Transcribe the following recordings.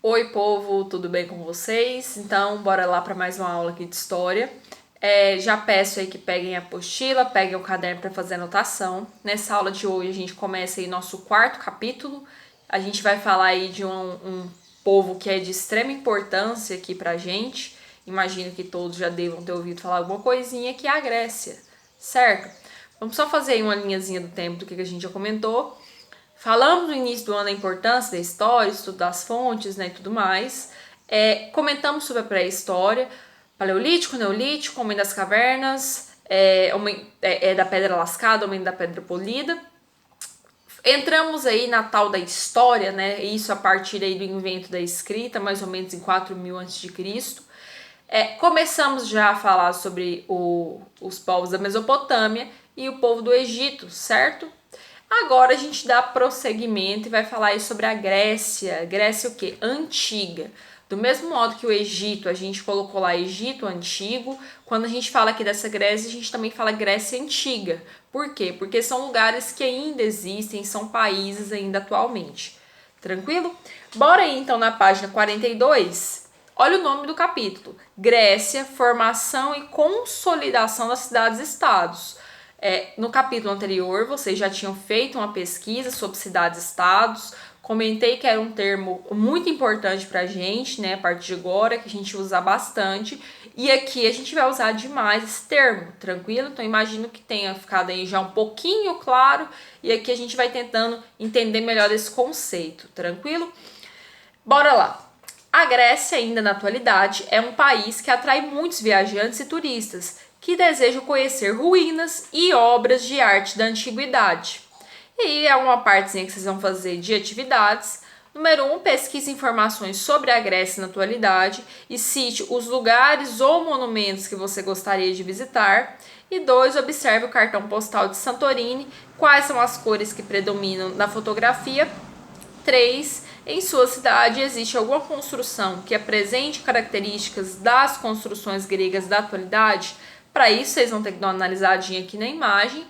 Oi, povo, tudo bem com vocês? Então, bora lá para mais uma aula aqui de história. Já peço aí que peguem a apostila, peguem o caderno para fazer anotação. Nessa aula de hoje, a gente começa aí nosso quarto capítulo. A gente vai falar aí de um povo que é de extrema importância aqui pra gente. Imagino que todos já devam ter ouvido falar alguma coisinha, que é a Grécia, certo? Vamos só fazer aí uma linhazinha do tempo do que a gente já comentou. Falamos no início do ano a importância da história, estudo das fontes, né, e tudo mais. Comentamos sobre a pré-história, paleolítico, neolítico, homem das cavernas, homem da pedra lascada, homem da pedra polida. Entramos aí na tal da história, né, isso a partir aí do invento da escrita, mais ou menos em 4000 a.C. Começamos já a falar sobre os povos da Mesopotâmia e o povo do Egito, certo? Agora a gente dá prosseguimento e vai falar aí sobre a Grécia. Grécia o quê? Antiga. Do mesmo modo que o Egito, a gente colocou lá Egito Antigo, quando a gente fala aqui dessa Grécia, a gente também fala Grécia Antiga. Por quê? Porque são lugares que ainda existem, são países ainda atualmente. Tranquilo? Bora aí então na página 42. Olha o nome do capítulo. Grécia, formação e consolidação das cidades-estados. No capítulo anterior, vocês já tinham feito uma pesquisa sobre cidades-estados. Comentei que era um termo muito importante pra gente, né? A partir de agora, que a gente usa bastante. E aqui a gente vai usar demais esse termo, tranquilo? Então, imagino que tenha ficado aí já um pouquinho claro. E aqui a gente vai tentando entender melhor esse conceito, tranquilo? Bora lá! A Grécia, ainda na atualidade, é um país que atrai muitos viajantes e turistas que desejam conhecer ruínas e obras de arte da antiguidade. E é uma partezinha que vocês vão fazer de atividades. Número 1, pesquise informações sobre a Grécia na atualidade e cite os lugares ou monumentos que você gostaria de visitar. E 2, observe o cartão postal de Santorini, quais são as cores que predominam na fotografia. 3, em sua cidade existe alguma construção que apresente características das construções gregas da atualidade? Para isso, vocês vão ter que dar uma analisadinha aqui na imagem.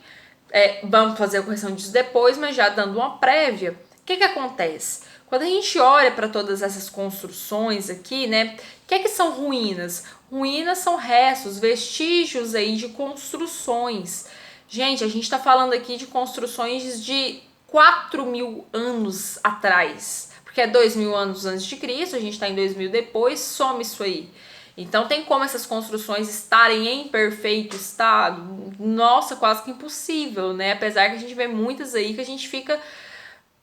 Vamos fazer a correção disso depois, mas já dando uma prévia. O que acontece? Quando a gente olha para todas essas construções aqui, né? O que são ruínas? Ruínas são restos, vestígios aí de construções. Gente, a gente está falando aqui de construções de 4000 anos atrás. Porque é 2000 anos antes de Cristo, a gente está em 2000 depois, some isso aí. Então tem como essas construções estarem em perfeito estado? Nossa, quase que impossível, né? Apesar que a gente vê muitas aí que a gente fica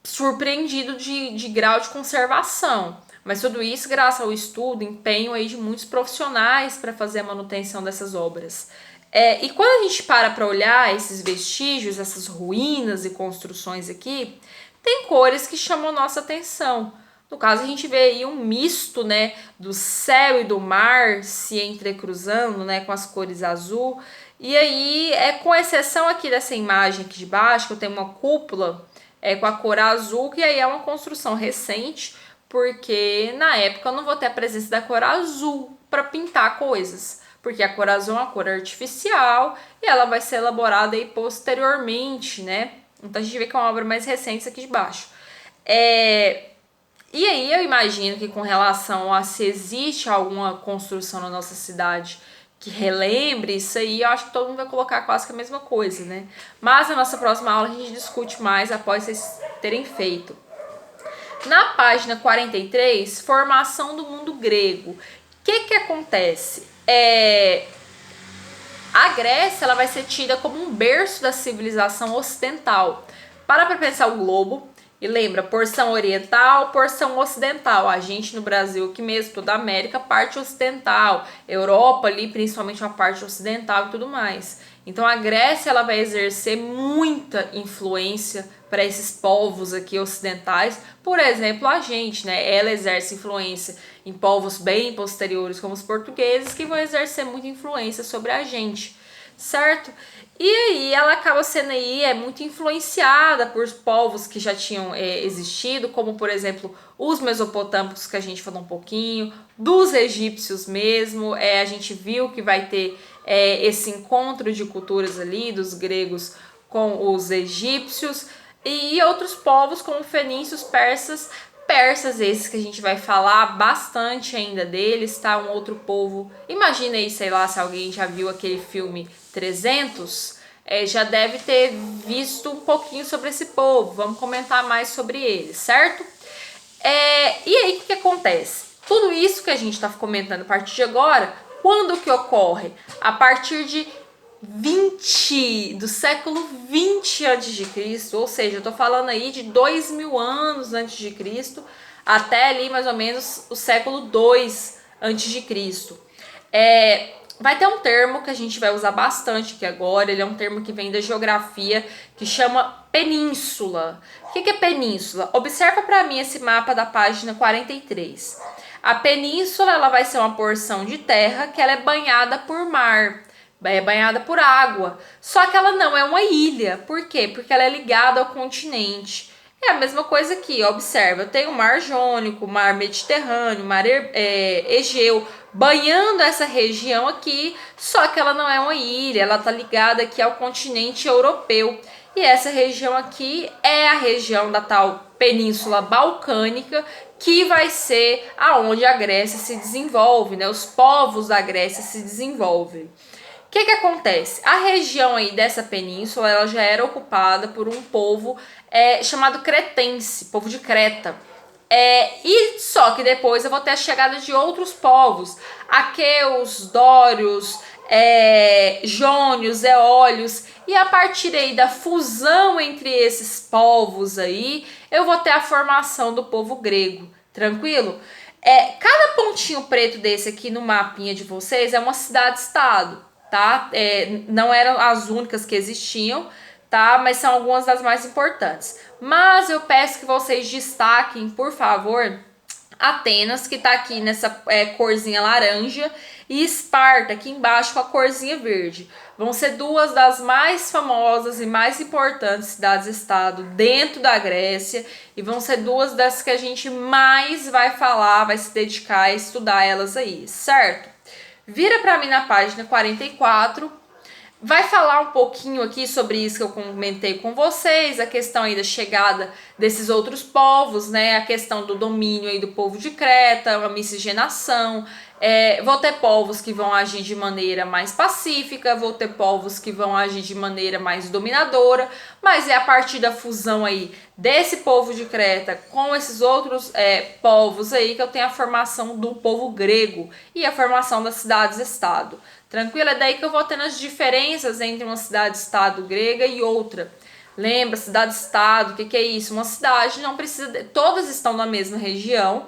surpreendido de grau de conservação. Mas tudo isso graças ao estudo, empenho aí de muitos profissionais para fazer a manutenção dessas obras. E quando a gente para olhar esses vestígios, essas ruínas e construções aqui, tem cores que chamam a nossa atenção. No caso, a gente vê aí um misto, né, do céu e do mar se entrecruzando, né, com as cores azul. E aí, com exceção aqui dessa imagem aqui de baixo, que eu tenho uma cúpula com a cor azul, que aí é uma construção recente, porque na época eu não vou ter a presença da cor azul para pintar coisas. Porque a cor azul é uma cor artificial e ela vai ser elaborada aí posteriormente, né? Então a gente vê que é uma obra mais recente aqui de baixo. E aí eu imagino que com relação a se existe alguma construção na nossa cidade que relembre isso aí, eu acho que todo mundo vai colocar quase que a mesma coisa, né? Mas na nossa próxima aula a gente discute mais após vocês terem feito. Na página 43, formação do mundo grego. O que acontece? A Grécia ela vai ser tida como um berço da civilização ocidental. Para pensar o globo, e lembra, porção oriental, porção ocidental. A gente no Brasil aqui mesmo, toda a América, parte ocidental. Europa ali, principalmente uma parte ocidental e tudo mais. Então a Grécia ela vai exercer muita influência para esses povos aqui ocidentais. Por exemplo, a gente, né? Ela exerce influência em povos bem posteriores, como os portugueses, que vão exercer muita influência sobre a gente, certo? E aí ela acaba sendo aí muito influenciada por povos que já tinham existido, como por exemplo os mesopotâmicos que a gente falou um pouquinho, dos egípcios mesmo. A gente viu que vai ter esse encontro de culturas ali, dos gregos com os egípcios, e outros povos como fenícios, persas, persas, esses que a gente vai falar bastante ainda deles, tá? Um outro povo. Imagina aí, sei lá, se alguém já viu aquele filme 300, já deve ter visto um pouquinho sobre esse povo. Vamos comentar mais sobre eles, certo? E aí, o que acontece? Tudo isso que a gente está comentando a partir de agora, quando que ocorre? A partir de do século 20 a.C., ou seja, eu tô falando aí de 2000 anos antes de Cristo, até ali mais ou menos o século 2 antes de Cristo. Vai ter um termo que a gente vai usar bastante aqui agora, ele é um termo que vem da geografia, que chama península. O que é península? Observa para mim esse mapa da página 43. A península, ela vai ser uma porção de terra que ela é banhada por mar. É banhada por água, só que ela não é uma ilha. Por quê? Porque ela é ligada ao continente. É a mesma coisa aqui, observa, tem o mar Jônico, o mar Mediterrâneo, o mar Egeu, banhando essa região aqui, só que ela não é uma ilha, ela está ligada aqui ao continente europeu. E essa região aqui é a região da tal Península Balcânica, que vai ser aonde a Grécia se desenvolve, né? Os povos da Grécia se desenvolvem. O que acontece? A região aí dessa península, ela já era ocupada por um povo chamado cretense, povo de Creta. E só que depois eu vou ter a chegada de outros povos, aqueus, dórios, jônios, eólios, e a partir aí da fusão entre esses povos aí, eu vou ter a formação do povo grego, tranquilo? Cada pontinho preto desse aqui no mapinha de vocês é uma cidade-estado. Tá? Não eram as únicas que existiam, tá? Mas são algumas das mais importantes. Mas eu peço que vocês destaquem, por favor, Atenas, que tá aqui nessa corzinha laranja, e Esparta, aqui embaixo com a corzinha verde. Vão ser duas das mais famosas e mais importantes cidades-estado dentro da Grécia, e vão ser duas das que a gente mais vai falar, vai se dedicar a estudar elas aí, certo? Vira para mim na página 44, vai falar um pouquinho aqui sobre isso que eu comentei com vocês, a questão aí da chegada desses outros povos, né? A questão do domínio aí do povo de Creta, a miscigenação. Vou ter povos que vão agir de maneira mais pacífica, vou ter povos que vão agir de maneira mais dominadora, mas é a partir da fusão aí desse povo de Creta com esses outros povos aí que eu tenho a formação do povo grego e a formação das cidades-estado. Tranquilo? É daí que eu vou tendo as diferenças entre uma cidade-estado grega e outra. Lembra, cidade-estado, o que é isso? Uma cidade não precisa... Todas estão na mesma região,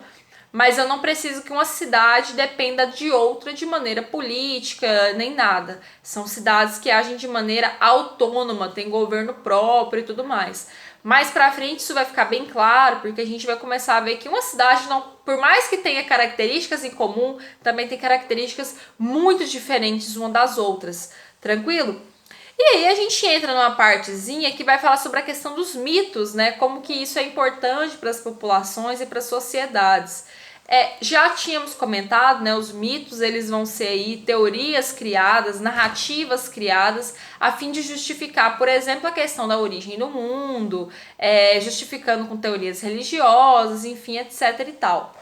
mas eu não preciso que uma cidade dependa de outra de maneira política, nem nada. São cidades que agem de maneira autônoma, tem governo próprio e tudo mais. Mais pra frente isso vai ficar bem claro, porque a gente vai começar a ver que uma cidade, não, por mais que tenha características em comum, também tem características muito diferentes uma das outras. Tranquilo? E aí a gente entra numa partezinha que vai falar sobre a questão dos mitos, né? Como que isso é importante para as populações e para as sociedades. Já tínhamos comentado, né? Os mitos, eles vão ser aí teorias criadas, narrativas criadas, a fim de justificar, por exemplo, a questão da origem do mundo, justificando com teorias religiosas, enfim, etc e tal.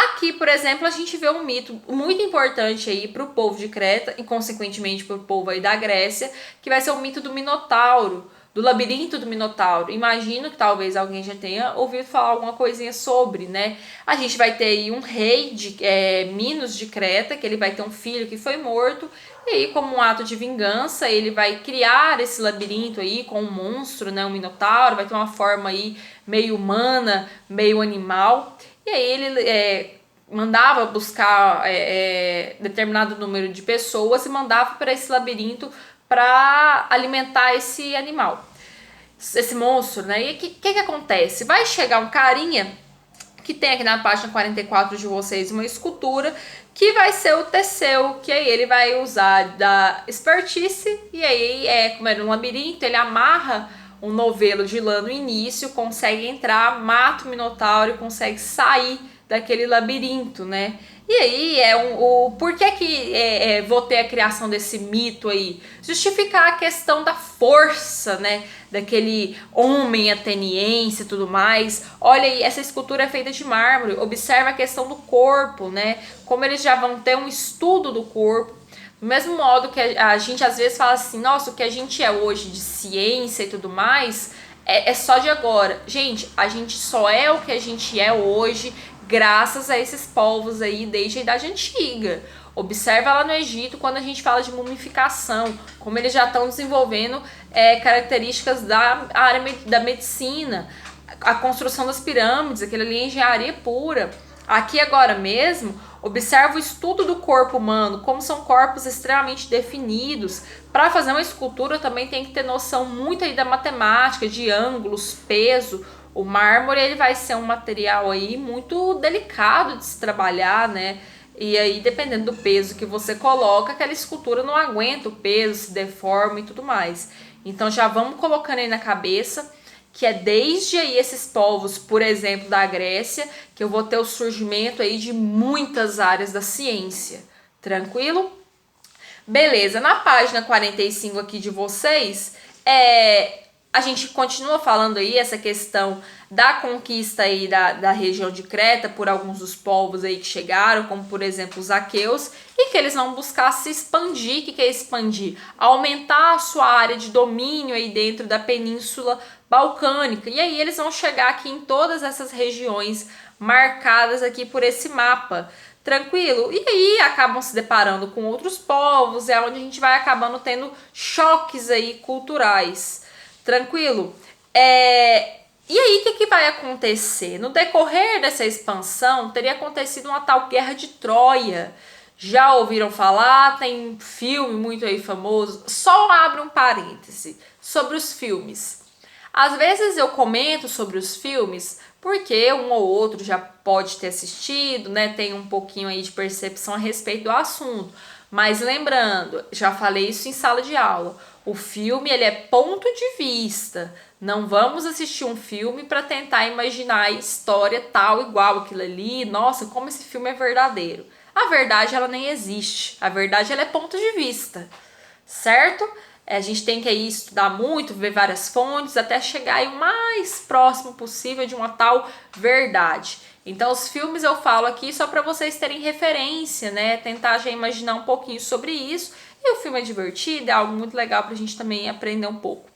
Aqui, por exemplo, a gente vê um mito muito importante aí para o povo de Creta e, consequentemente, para o povo aí da Grécia, que vai ser o mito do Minotauro, do labirinto do Minotauro. Imagino que talvez alguém já tenha ouvido falar alguma coisinha sobre, né? A gente vai ter aí um rei de Minos de Creta, que ele vai ter um filho que foi morto, e aí, como um ato de vingança, ele vai criar esse labirinto aí com um monstro, né? Um Minotauro, vai ter uma forma aí meio humana, meio animal. E aí ele mandava buscar determinado número de pessoas e mandava para esse labirinto para alimentar esse animal, esse monstro, né? E o que acontece? Vai chegar um carinha que tem aqui na página 44 de vocês uma escultura que vai ser o Teseu, que aí ele vai usar da expertise, e aí, como era um labirinto, ele amarra um novelo de lã no início, consegue entrar, mata o Minotauro e consegue sair daquele labirinto, né? E E aí, por que vou ter a criação desse mito aí? Justificar a questão da força, né? Daquele homem ateniense e tudo mais. Olha aí, essa escultura é feita de mármore. Observa a questão do corpo, né? Como eles já vão ter um estudo do corpo. Do mesmo modo que a gente às vezes fala assim, nossa, o que a gente é hoje de ciência e tudo mais é só de agora. Gente, a gente só é o que a gente é hoje graças a esses povos aí desde a Idade Antiga. Observa lá no Egito quando a gente fala de mumificação, como eles já estão desenvolvendo características da área da medicina, a construção das pirâmides, aquilo ali é engenharia pura. Aqui agora mesmo, observa o estudo do corpo humano, como são corpos extremamente definidos. Para fazer uma escultura também tem que ter noção muito aí da matemática, de ângulos, peso. O mármore ele vai ser um material aí muito delicado de se trabalhar, né? E aí, dependendo do peso que você coloca, aquela escultura não aguenta o peso, se deforma e tudo mais. Então já vamos colocando aí na cabeça que é desde aí esses povos, por exemplo, da Grécia, que eu vou ter o surgimento aí de muitas áreas da ciência. Tranquilo? Beleza, na página 45 aqui de vocês, a gente continua falando aí essa questão da conquista aí da região de Creta por alguns dos povos aí que chegaram, como por exemplo os aqueus, e que eles vão buscar se expandir. O que é expandir? Aumentar a sua área de domínio aí dentro da Península Balcânica. E aí eles vão chegar aqui em todas essas regiões marcadas aqui por esse mapa. Tranquilo? E aí acabam se deparando com outros povos, é onde a gente vai acabando tendo choques aí culturais. Tranquilo? E aí, o que vai acontecer? No decorrer dessa expansão, teria acontecido uma tal Guerra de Troia. Já ouviram falar? Tem um filme muito aí famoso. Só abre um parêntese sobre os filmes. Às vezes eu comento sobre os filmes porque um ou outro já pode ter assistido, né? Tem um pouquinho aí de percepção a respeito do assunto. Mas lembrando, já falei isso em sala de aula, o filme ele é ponto de vista. Não vamos assistir um filme para tentar imaginar a história tal, igual aquilo ali. Nossa, como esse filme é verdadeiro. A verdade ela nem existe. A verdade ela é ponto de vista, certo? A gente tem que aí estudar muito, ver várias fontes, até chegar aí o mais próximo possível de uma tal verdade. Então, os filmes eu falo aqui só para vocês terem referência, né? Tentar já imaginar um pouquinho sobre isso. E o filme é divertido, é algo muito legal pra gente também aprender um pouco.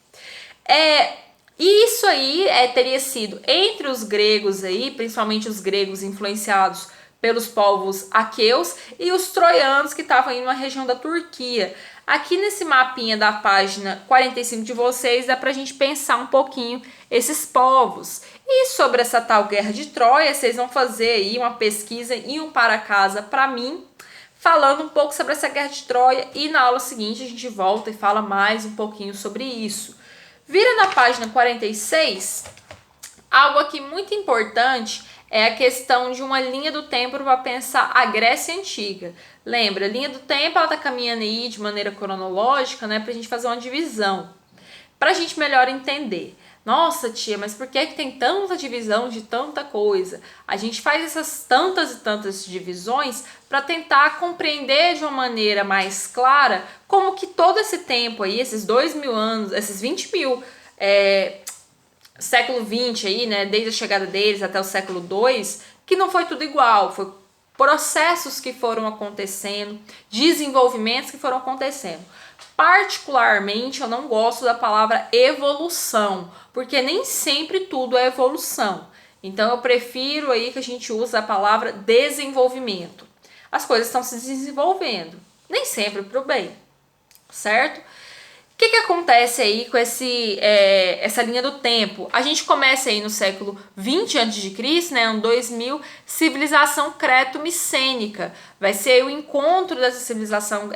E isso aí teria sido entre os gregos aí, principalmente os gregos influenciados pelos povos aqueus e os troianos que estavam aí numa região da Turquia. Aqui nesse mapinha da página 45 de vocês dá pra gente pensar um pouquinho esses povos. E sobre essa tal Guerra de Troia, vocês vão fazer aí uma pesquisa e um para casa pra mim, falando um pouco sobre essa Guerra de Troia, e na aula seguinte a gente volta e fala mais um pouquinho sobre isso. Vira na página 46, algo aqui muito importante é a questão de uma linha do tempo para pensar a Grécia Antiga. Lembra, a linha do tempo ela está caminhando aí de maneira cronológica, né, para a gente fazer uma divisão, para a gente melhor entender. Nossa, tia, mas por que tem tanta divisão de tanta coisa? A gente faz essas tantas e tantas divisões para tentar compreender de uma maneira mais clara como que todo esse tempo aí, esses 2.000 anos, esses 20 mil, século 20 aí, né, desde a chegada deles até o século 2, que não foi tudo igual, foi processos que foram acontecendo, desenvolvimentos que foram acontecendo. Particularmente, eu não gosto da palavra evolução, porque nem sempre tudo é evolução. Então, eu prefiro aí que a gente use a palavra desenvolvimento. As coisas estão se desenvolvendo, nem sempre para o bem, certo? O que acontece aí com essa linha do tempo? A gente começa aí no século 20 a.C., né, ano 2000, civilização creto-micênica. Vai ser o encontro dessa civilização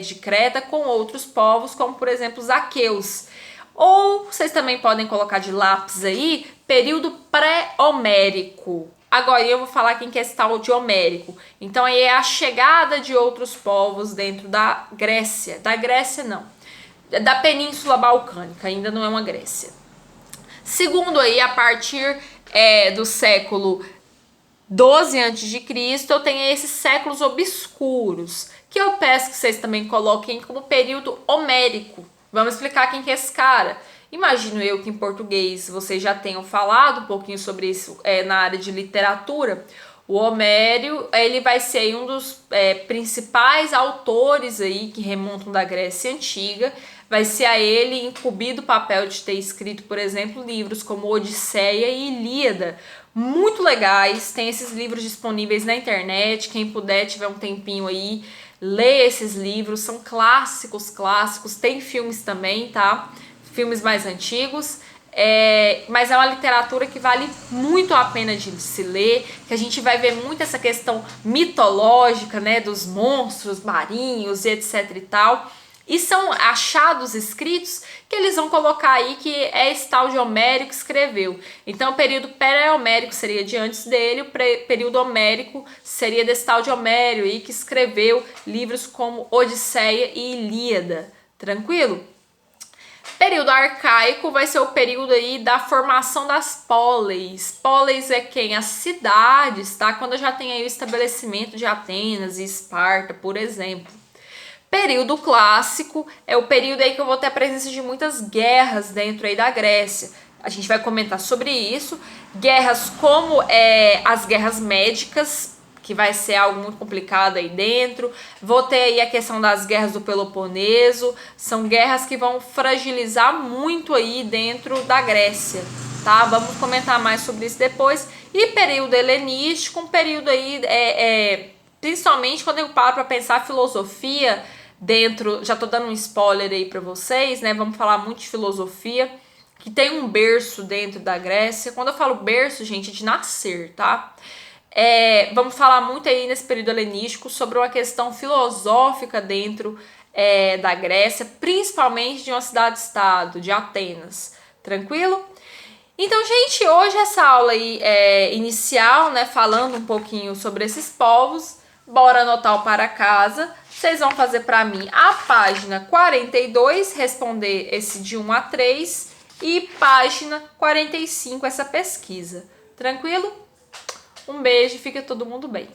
de Creta com outros povos, como por exemplo os aqueus. Ou vocês também podem colocar de lápis aí, período pré-homérico. Agora eu vou falar quem que é esse tal de homérico. Então aí é a chegada de outros povos dentro da Grécia. Da Grécia não. Da Península Balcânica, ainda não é uma Grécia. Segundo aí, a partir do século 12 a.C., eu tenho esses séculos obscuros, que eu peço que vocês também coloquem como período homérico. Vamos explicar quem que é esse cara. Imagino eu que em português vocês já tenham falado um pouquinho sobre isso na área de literatura. O Homero, ele vai ser aí um dos principais autores aí que remontam da Grécia Antiga. Vai ser a ele incumbido o papel de ter escrito, por exemplo, livros como Odisseia e Ilíada. Muito legais, tem esses livros disponíveis na internet, quem puder, tiver um tempinho aí, lê esses livros, são clássicos, tem filmes também, tá? Filmes mais antigos. Mas é uma literatura que vale muito a pena de se ler, que a gente vai ver muito essa questão mitológica, né, dos monstros marinhos e etc e tal, e são achados escritos que eles vão colocar aí que é esse tal de Homero que escreveu. Então o período pré-homérico seria de antes dele, o período homérico seria desse tal de Homero aí que escreveu livros como Odisseia e Ilíada, tranquilo? Período arcaico vai ser o período aí da formação das poleis. Poleis é quem? As cidades, tá? Quando já tem aí o estabelecimento de Atenas e Esparta, por exemplo. Período clássico é o período aí que eu vou ter a presença de muitas guerras dentro aí da Grécia. A gente vai comentar sobre isso. Guerras como as guerras médicas, que vai ser algo muito complicado aí dentro. Vou ter aí a questão das guerras do Peloponeso. São guerras que vão fragilizar muito aí dentro da Grécia, tá? Vamos comentar mais sobre isso depois. E período helenístico, um período aí, principalmente quando eu paro para pensar filosofia dentro, já tô dando um spoiler aí para vocês, né? Vamos falar muito de filosofia, que tem um berço dentro da Grécia. Quando eu falo berço, gente, é de nascer, tá? Vamos falar muito aí nesse período helenístico sobre uma questão filosófica dentro da Grécia, principalmente de uma cidade-estado, de Atenas. Tranquilo? Então, gente, hoje essa aula aí inicial, né, falando um pouquinho sobre esses povos, bora anotar o para casa. Vocês vão fazer para mim a página 42, responder esse de 1 a 3 e página 45 essa pesquisa. Tranquilo? Um beijo, fica todo mundo bem.